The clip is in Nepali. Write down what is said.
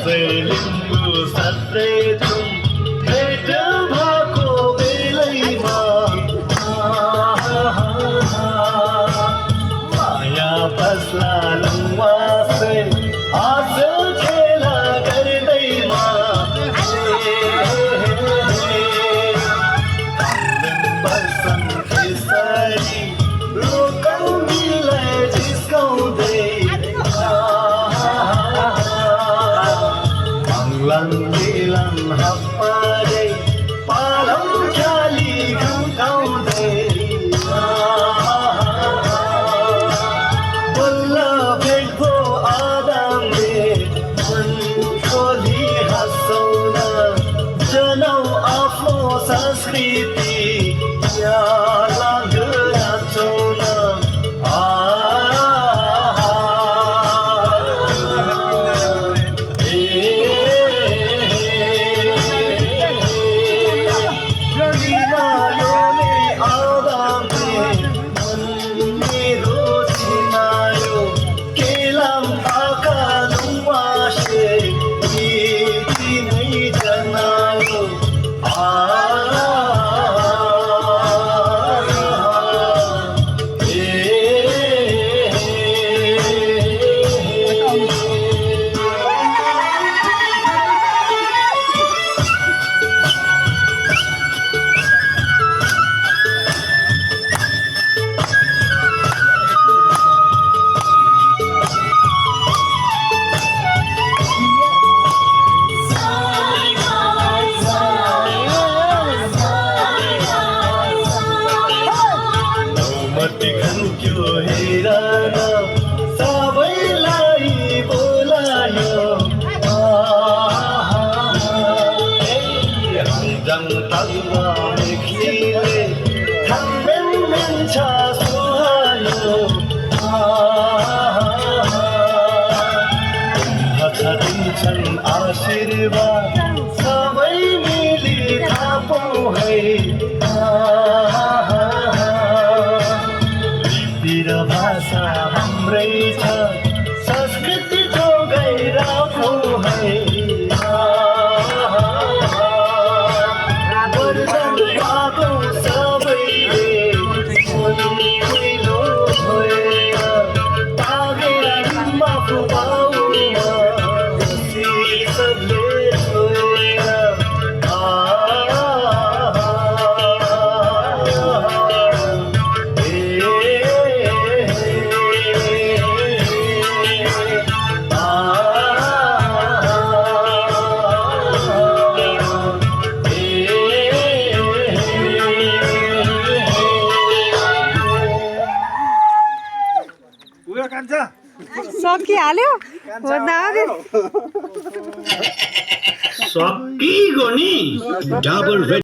लिम्बू सत्रै जुम भेट भएको बेलैमा माया बस्ला लुवासै हाँस खेला गर्दैमा बर्छन् त्यसरी लोकौलीलाई जिस्काउँदै लङ्गिलन हप्परै पालम ख्याली घुम्काउँदै बल्ल भेट्दो आदमले मन खोली हाँसौँ न जनौ आफ्नो संस्कृति यहाँ लाग्दो नाचौँ न त्यो हेर न सबैलाई बोलायो जनतामा मेखलीले थाम्बेन मेन्छ सुहायो दिन्छन् आशीर्वाद सबै मिली थापौँ है भाषा हाम्रै छ संस्कृतिको गहिराखौँ है गर्दन पागौ सबैले कुइलो भएर तागेर माफु पाउमा सबले छोएर सकिहाल्यो सकिगयो नि डबल